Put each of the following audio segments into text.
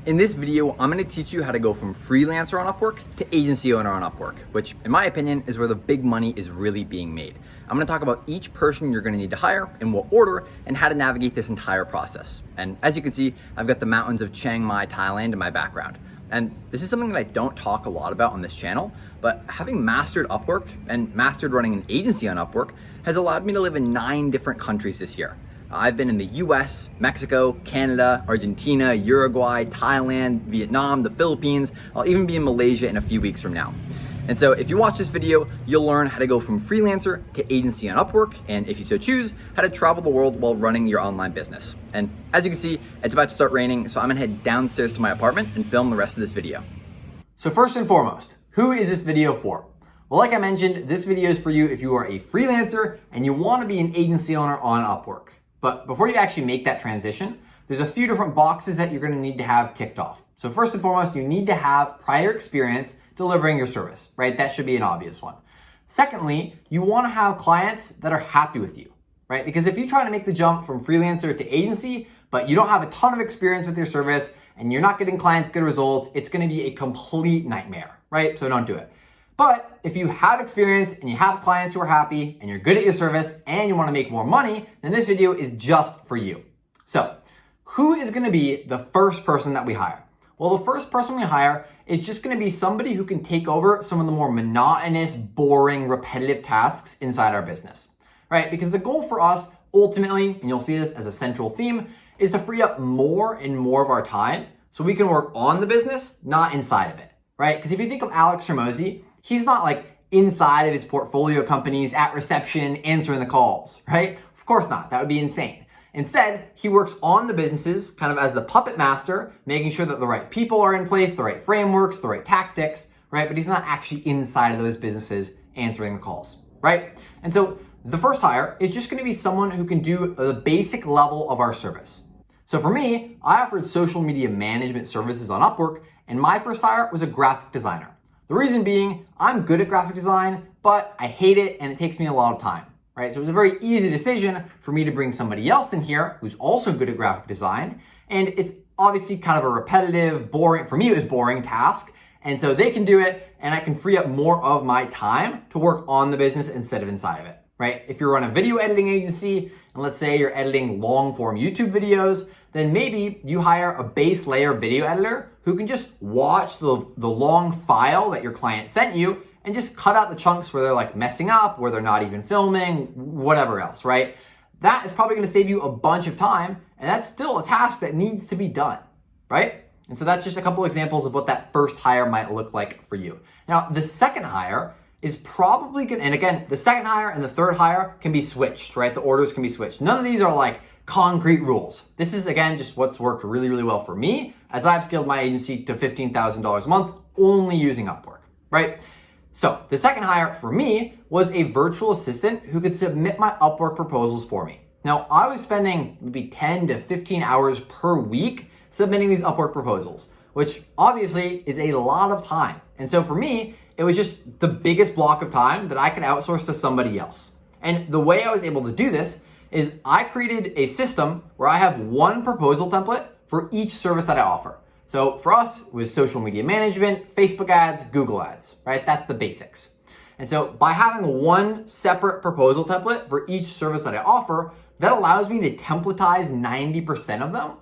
In this video, I'm going to teach you how to go from freelancer on Upwork to agency owner on Upwork, which in my opinion is where the big money is really being made. I'm going to talk about each person you're going to need to hire, in what order, and how to navigate this entire process. And as you can see, I've got the mountains of Chiang Mai, Thailand in my background. And this is something that I don't talk a lot about on this channel, but having mastered Upwork and mastered running an agency on Upwork has allowed me to live in 9 different countries this year. I've been in the US, Mexico, Canada, Argentina, Uruguay, Thailand, Vietnam, the Philippines. I'll even be in Malaysia in a few weeks from now. And so if you watch this video, you'll learn how to go from freelancer to agency on Upwork, and if you so choose, how to travel the world while running your online business. And as you can see, it's about to start raining, so I'm gonna head downstairs to my apartment and film the rest of this video. So first and foremost, who is this video for? Well, like I mentioned, this video is for you if you are a freelancer and you wanna be an agency owner on Upwork. But before you actually make that transition, there's a few different boxes that you're gonna need to have kicked off. So first and foremost, you need to have prior experience delivering your service, right? That should be an obvious one. Secondly, you wanna have clients that are happy with you, right? Because if you try to make the jump from freelancer to agency, but you don't have a ton of experience with your service and you're not getting clients good results, it's gonna be a complete nightmare, right? So don't do it. But if you have experience and you have clients who are happy and you're good at your service and you want to make more money, then this video is just for you. So who is going to be the first person that we hire? Well, the first person we hire is just going to be somebody who can take over some of the more monotonous, boring, repetitive tasks inside our business, right? Because the goal for us ultimately, and you'll see this as a central theme, is to free up more and more of our time so we can work on the business, not inside of it, right? Because if you think of Alex Hormozi, he's not like inside of his portfolio companies at reception answering the calls, right? Of course not. That would be insane. Instead, he works on the businesses kind of as the puppet master, making sure that the right people are in place, the right frameworks, the right tactics, right? But he's not actually inside of those businesses answering the calls, right? And so the first hire is just going to be someone who can do the basic level of our service. So for me, I offered social media management services on Upwork, and my first hire was a graphic designer. The reason being, I'm good at graphic design, but I hate it and it takes me a lot of time, right? So it was a very easy decision for me to bring somebody else in here who's also good at graphic design. And it's obviously kind of a repetitive, boring, for me it was boring task. And so they can do it and I can free up more of my time to work on the business instead of inside of it, right? If you're on a video editing agency, and let's say you're editing long form YouTube videos, then maybe you hire a base layer video editor who can just watch the long file that your client sent you and just cut out the chunks where they're like messing up, where they're not even filming, whatever else, right? That is probably gonna save you a bunch of time, and that's still a task that needs to be done, right? And so that's just a couple examples of what that first hire might look like for you. Now, the second hire is probably gonna, and again, the second hire and the third hire can be switched, right? The orders can be switched. None of these are like concrete rules. This is, again, just what's worked really, really well for me as I've scaled my agency to $15,000 a month only using Upwork, right? So the second hire for me was a virtual assistant who could submit my Upwork proposals for me. Now, I was spending maybe 10 to 15 hours per week submitting these Upwork proposals, which obviously is a lot of time. And so for me, it was just the biggest block of time that I could outsource to somebody else. And the way I was able to do this is I created a system where I have one proposal template for each service that I offer. So for us, it was social media management, Facebook ads, Google ads, right? That's the basics. And so by having one separate proposal template for each service that I offer, that allows me to templatize 90% of them.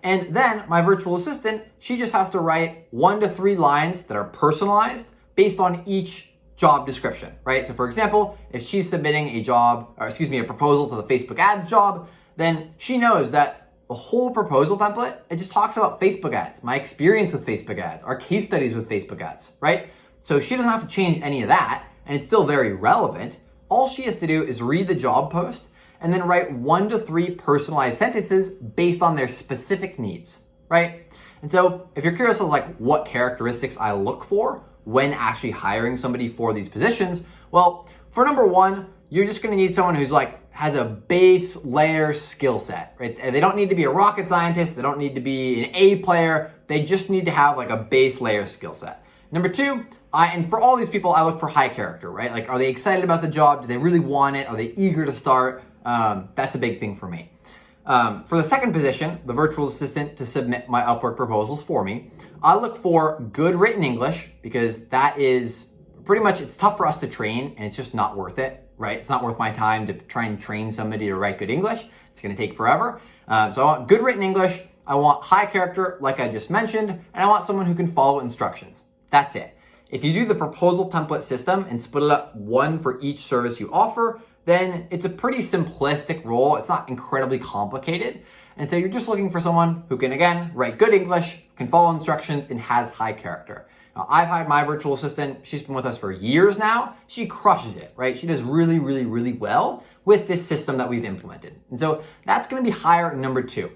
And then my virtual assistant, she just has to write 1 to 3 lines that are personalized based on each job description, right? So for example, if she's submitting a proposal to the Facebook ads job, then she knows that the whole proposal template, it just talks about Facebook ads, my experience with Facebook ads, our case studies with Facebook ads, right? So she doesn't have to change any of that, and it's still very relevant. All she has to do is read the job post and then write 1 to 3 personalized sentences based on their specific needs, right? And so if you're curious of like what characteristics I look for when actually hiring somebody for these positions, well, for number one, you're just gonna need someone who's like has a base layer skill set, right? They don't need to be a rocket scientist, they don't need to be an A player, they just need to have like a base layer skill set. Number two, and for all these people, I look for high character, right? Like, are they excited about the job? Do they really want it? Are they eager to start? That's a big thing for me. For the second position, the virtual assistant to submit my Upwork proposals for me, I look for good written English because that is pretty much, it's tough for us to train and it's just not worth it, right? It's not worth my time to try and train somebody to write good English. It's gonna take forever. So I want good written English, I want high character, like I just mentioned, and I want someone who can follow instructions. That's it. If you do the proposal template system and split it up one for each service you offer, then it's a pretty simplistic role. It's not incredibly complicated. And so you're just looking for someone who can, again, write good English, can follow instructions, and has high character. Now, I've hired my virtual assistant. She's been with us for years now. She crushes it, right? She does really, really, really well with this system that we've implemented. And so that's gonna be hire number 2.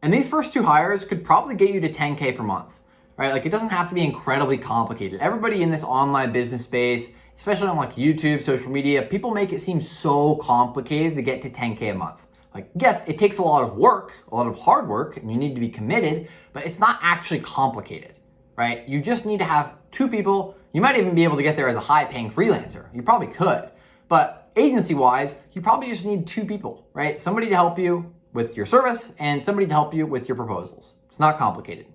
And these first 2 hires could probably get you to 10K per month, right? Like, it doesn't have to be incredibly complicated. Everybody in this online business space, especially on like YouTube, social media, people make it seem so complicated to get to 10K a month. Like, yes, it takes a lot of work, a lot of hard work, and you need to be committed, but it's not actually complicated, right? You just need to have 2 people. You might even be able to get there as a high-paying freelancer. You probably could, but agency-wise, you probably just need 2 people, right? Somebody to help you with your service and somebody to help you with your proposals. It's not complicated.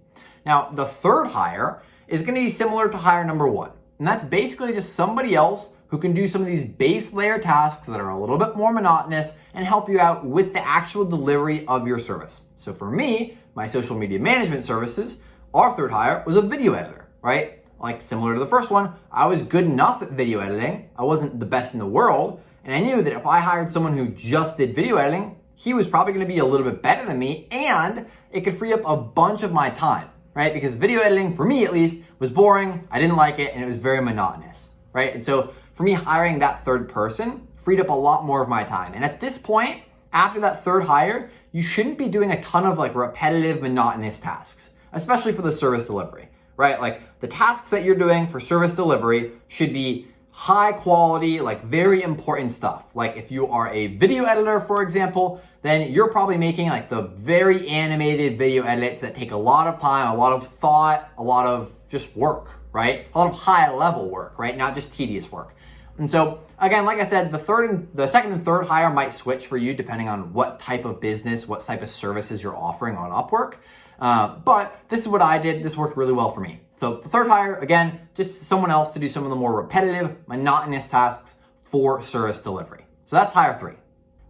Now, the third hire is gonna be similar to hire number 1. And that's basically just somebody else who can do some of these base layer tasks that are a little bit more monotonous and help you out with the actual delivery of your service. So for me, my social media management services, our third hire was a video editor, right? Like similar to the first one, I was good enough at video editing. I wasn't the best in the world. And I knew that if I hired someone who just did video editing, he was probably gonna be a little bit better than me and it could free up a bunch of my time, right? Because video editing, for me at least, was boring, I didn't like it, and it was very monotonous, right? And so for me, hiring that third person freed up a lot more of my time. And at this point, after that third hire, you shouldn't be doing a ton of like repetitive, monotonous tasks, especially for the service delivery, right? Like the tasks that you're doing for service delivery should be high quality, like very important stuff. Like if you are a video editor, for example, then you're probably making like the very animated video edits that take a lot of time, a lot of thought, a lot of just work, right? A lot of high level work, right? Not just tedious work. And so again, like I said, the second and third hire might switch for you depending on what type of business, what type of services you're offering on Upwork. But this is what I did. This worked really well for me. So the third hire, again, just someone else to do some of the more repetitive, monotonous tasks for service delivery. So that's hire 3.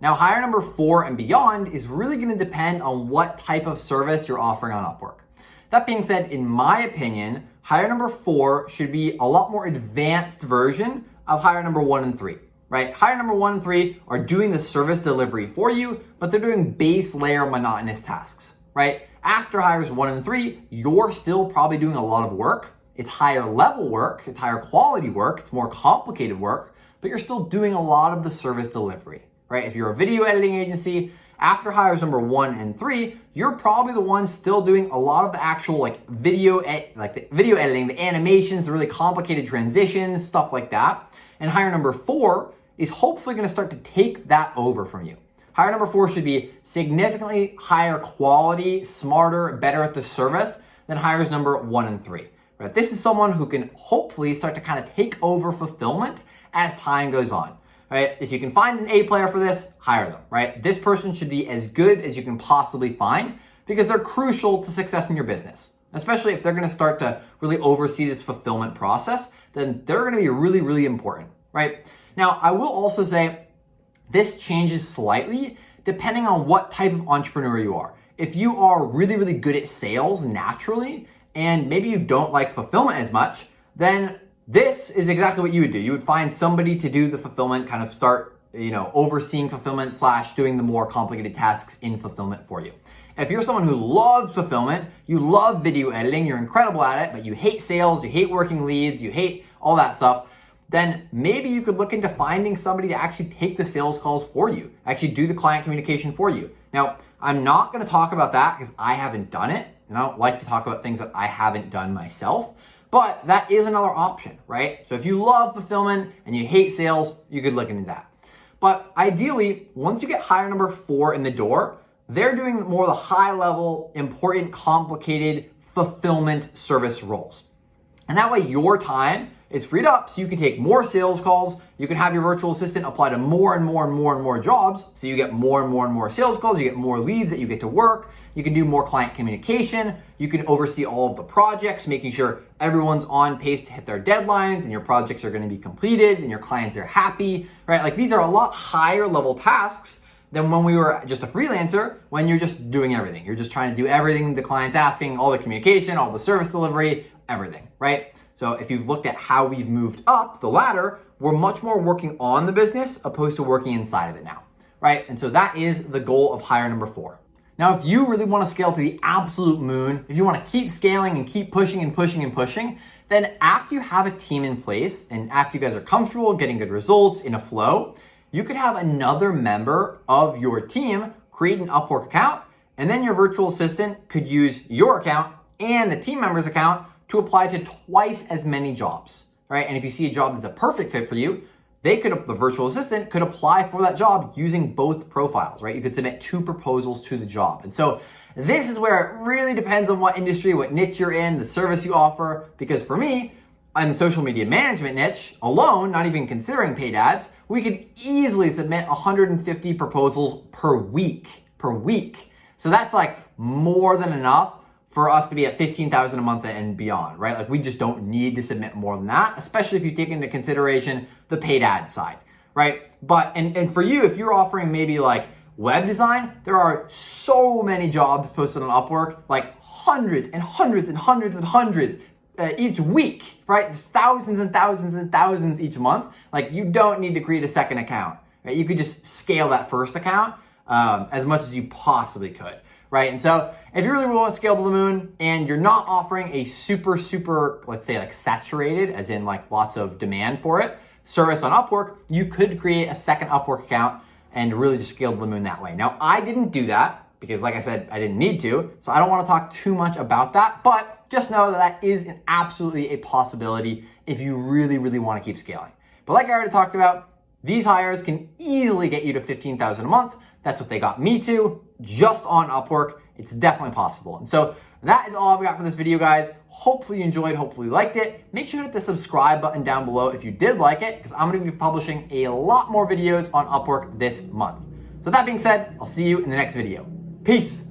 Now, hire number 4 and beyond is really going to depend on what type of service you're offering on Upwork. That being said, in my opinion, hire number 4 should be a lot more advanced version of hire number 1 and 3, right? Hire number 1 and 3 are doing the service delivery for you, but they're doing base layer monotonous tasks, right? After hires 1 and 3, you're still probably doing a lot of work. It's higher level work, it's higher quality work, it's more complicated work, but you're still doing a lot of the service delivery, right? If you're a video editing agency, after hires number 1 and 3, you're probably the one still doing a lot of the actual like video editing, the animations, the really complicated transitions, stuff like that. And hire number 4 is hopefully going to start to take that over from you. Hire number 4 should be significantly higher quality, smarter, better at the service than hires number 1 and 3. Right? This is someone who can hopefully start to kind of take over fulfillment as time goes on. Right? If you can find an A player for this, hire them, right? This person should be as good as you can possibly find because they're crucial to success in your business. Especially if they're going to start to really oversee this fulfillment process, then they're going to be really, really important, right? Now, I will also say this changes slightly depending on what type of entrepreneur you are. If you are really, really good at sales naturally, and maybe you don't like fulfillment as much, then this is exactly what you would do. You would find somebody to do the fulfillment, kind of start, overseeing fulfillment / doing the more complicated tasks in fulfillment for you. If you're someone who loves fulfillment, you love video editing, you're incredible at it, but you hate sales, you hate working leads, you hate all that stuff, then maybe you could look into finding somebody to actually take the sales calls for you, actually do the client communication for you. Now, I'm not going to talk about that because I haven't done it, and I don't like to talk about things that I haven't done myself. But that is another option, right? So if you love fulfillment and you hate sales, you could look into that. But ideally, once you get hire number 4 in the door, they're doing more of the high level, important, complicated fulfillment service roles. And that way your time is freed up so you can take more sales calls. You can have your virtual assistant apply to more and more and more and more jobs. So you get more and more and more sales calls. You get more leads that you get to work. You can do more client communication. You can oversee all of the projects, making sure everyone's on pace to hit their deadlines and your projects are going to be completed and your clients are happy, right? Like these are a lot higher level tasks than when we were just a freelancer, when you're just doing everything. You're just trying to do everything the client's asking, all the communication, all the service delivery, everything, right? So if you've looked at how we've moved up the ladder, we're much more working on the business opposed to working inside of it now, right? And so that is the goal of hire number 4. Now, if you really want to scale to the absolute moon, if you want to keep scaling and keep pushing and pushing and pushing, then after you have a team in place and after you guys are comfortable getting good results in a flow, you could have another member of your team create an Upwork account, and then your virtual assistant could use your account and the team member's account to apply to twice as many jobs, right? And if you see a job that's a perfect fit for you, the virtual assistant could apply for that job using both profiles, right? You could submit 2 proposals to the job. And so this is where it really depends on what industry, what niche you're in, the service you offer. Because for me, in the social media management niche alone, not even considering paid ads, we could easily submit 150 proposals per week. So that's like more than enough for us to be at 15,000 a month and beyond, right? Like we just don't need to submit more than that, especially if you take into consideration the paid ad side, right? But, and for you, if you're offering maybe like web design, there are so many jobs posted on Upwork, like hundreds and hundreds and hundreds and hundreds each week, right? There's thousands and thousands and thousands each month. Like you don't need to create a second account, right? You could just scale that first account as much as you possibly could. Right? And so if you really want to scale to the moon and you're not offering a super, let's say like saturated, as in like lots of demand for it, service on Upwork, you could create a second Upwork account and really just scale to the moon that way. Now, I didn't do that because like I said, I didn't need to. So I don't want to talk too much about that, but just know that is absolutely a possibility if you really, really want to keep scaling. But like I already talked about, these hires can easily get you to 15,000 a month. That's what they got me to, just on Upwork. It's definitely possible. And so that is all I've got for this video, guys. Hopefully you enjoyed, hopefully you liked it. Make sure to hit the subscribe button down below if you did like it, because I'm gonna be publishing a lot more videos on Upwork this month. So that being said, I'll see you in the next video. Peace.